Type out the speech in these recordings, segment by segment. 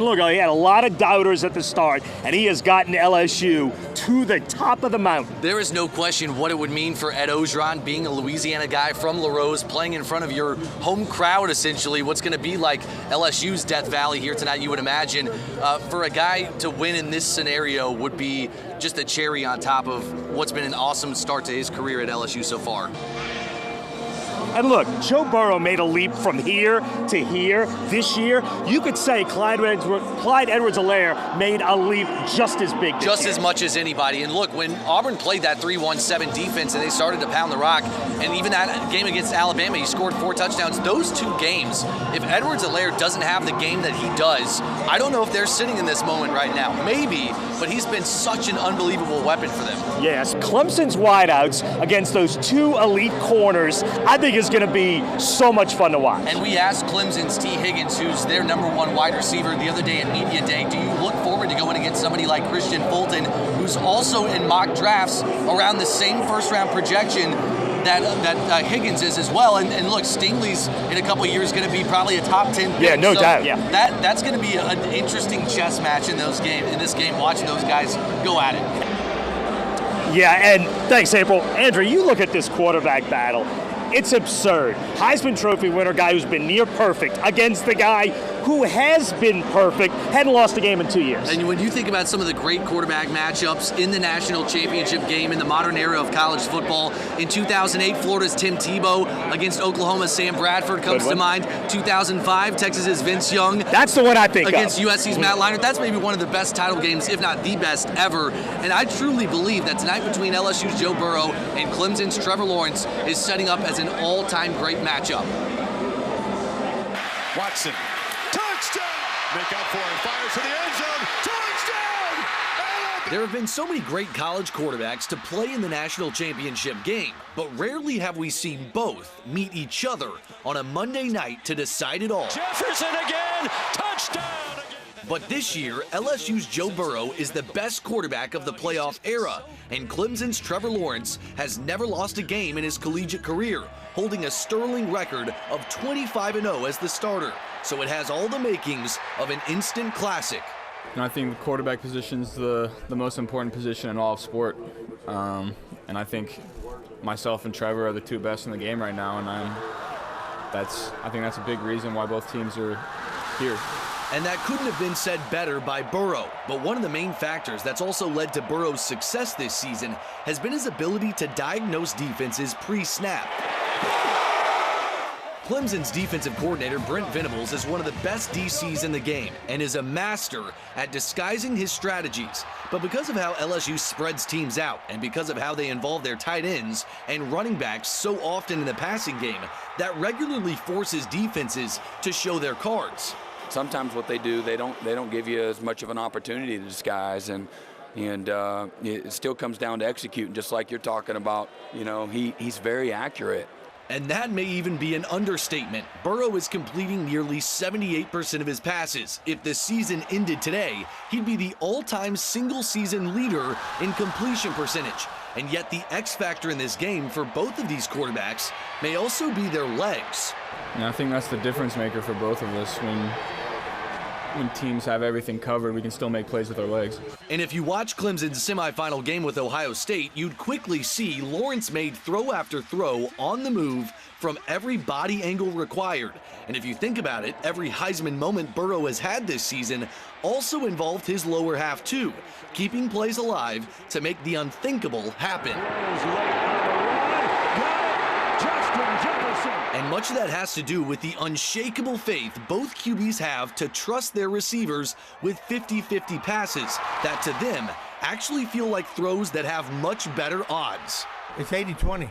look, he had a lot of doubters at the start, and he has gotten LSU to the top of the mountain. There is no question what it would mean for Ed Ogeron, being a Louisiana guy from LaRose, playing in front of your home crowd, essentially. What's going to be like LSU's Death Valley here tonight, you would imagine. For a guy to win in this scenario would be just a cherry on top of what's been an awesome start to his career at LSU so far. And look, Joe Burrow made a leap from here to here this year. You could say Clyde Edwards-Helaire made a leap just as big. Just as much as anybody. And look, when Auburn played that 3-1-7 defense and they started to pound the rock, and even that game against Alabama, he scored 4 touchdowns. Those 2 games, if Edwards-Helaire doesn't have the game that he does, I don't know if they're sitting in this moment right now. Maybe, but he's been such an unbelievable weapon for them. Yes, Clemson's wideouts against those 2 elite corners, I think is going to be so much fun to watch. And we asked Clemson's T. Higgins, who's their #1 wide receiver, the other day at Media Day, do you look forward to going against somebody like Christian Fulton, who's also in mock drafts around the same first-round projection that Higgins is as well? And look, Stingley's in a couple of years going to be probably a top 10 pick. Yeah, no doubt. Yeah, that's going to be an interesting chess match in this game, watching those guys go at it. Yeah, and thanks, April. Andrew, you look at this quarterback battle. It's absurd. Heisman Trophy winner guy who's been near perfect against the guy who has been perfect, hadn't lost a game in 2 years. And when you think about some of the great quarterback matchups in the national championship game in the modern era of college football, in 2008, Florida's Tim Tebow against Oklahoma's Sam Bradford comes to mind. 2005, Texas's Vince Young. That's the one I think against of. USC's Matt Leinart. That's maybe one of the best title games, if not the best ever. And I truly believe that tonight between LSU's Joe Burrow and Clemson's Trevor Lawrence is setting up as an all-time great matchup. Watson. Touchdown! Make up for it. Fires to the end zone. Touchdown! There have been so many great college quarterbacks to play in the national championship game, but rarely have we seen both meet each other on a Monday night to decide it all. Jefferson again. Touchdown! But this year, LSU's Joe Burrow is the best quarterback of the playoff era, and Clemson's Trevor Lawrence has never lost a game in his collegiate career, holding a sterling record of 25-0 as the starter. So it has all the makings of an instant classic. And I think the quarterback position is the most important position in all of sport. And I think myself and Trevor are the 2 best in the game right now, and I think that's a big reason why both teams are here. And that couldn't have been said better by Burrow. But one of the main factors that's also led to Burrow's success this season has been his ability to diagnose defenses pre-snap. Clemson's defensive coordinator, Brent Venables, is one of the best DCs in the game and is a master at disguising his strategies. But because of how LSU spreads teams out and because of how they involve their tight ends and running backs so often in the passing game, that regularly forces defenses to show their cards. Sometimes what they do, they don't give you as much of an opportunity to disguise, and it still comes down to executing, just like you're talking about. You know, he's very accurate. And that may even be an understatement. Burrow is completing nearly 78% of his passes. If the season ended today, he'd be the all-time single-season leader in completion percentage. And yet the X factor in this game for both of these quarterbacks may also be their legs. And I think that's the difference maker for both of us. When teams have everything covered, we can still make plays with our legs. And if you watch Clemson's semifinal game with Ohio State, you'd quickly see Lawrence made throw after throw on the move from every body angle required. And if you think about it, every Heisman moment Burrow has had this season also involved his lower half too, keeping plays alive to make the unthinkable happen. And much of that has to do with the unshakable faith both QBs have to trust their receivers with 50-50 passes that to them actually feel like throws that have much better odds. It's 80-20.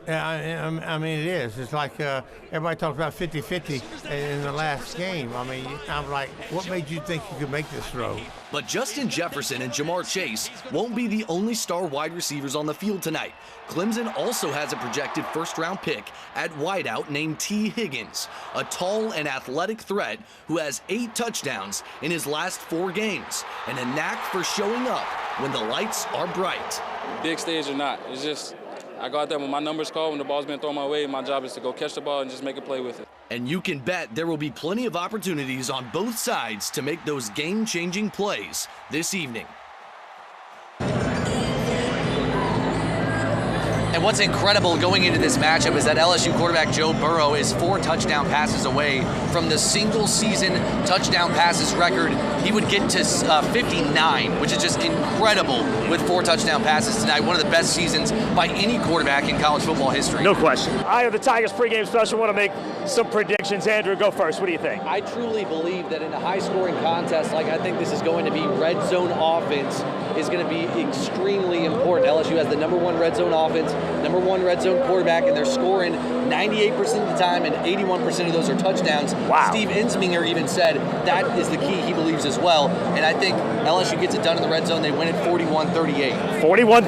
I mean, it is. It's like everybody talks about 50-50 in the last game. I mean, I'm like, what made you think you could make this throw? But Justin Jefferson and Jamar Chase won't be the only star wide receivers on the field tonight. Clemson also has a projected first-round pick at wideout named T. Higgins, a tall and athletic threat who has 8 touchdowns in his last 4 games and a knack for showing up when the lights are bright. Big stage or not, it's just I go out there when my number's called, when the ball's been thrown my way, my job is to go catch the ball and just make a play with it. And you can bet there will be plenty of opportunities on both sides to make those game-changing plays this evening. And what's incredible going into this matchup is that LSU quarterback Joe Burrow is 4 touchdown passes away from the single-season touchdown passes record. He would get to 59, which is just incredible with 4 touchdown passes tonight. One of the best seasons by any quarterback in college football history. No question. I have the Tigers pregame special. Want to make some predictions. Andrew, go first. What do you think? I truly believe that in a high-scoring contest, like I think this is going to be, red zone offense is going to be extremely important. LSU has the #1 red zone offense, #1 red zone quarterback, and they're scoring 98% of the time, and 81% of those are touchdowns. Wow. Steve Ensminger even said that is the key he believes as well, and I think LSU gets it done in the red zone. They win it 41-38. 41-38.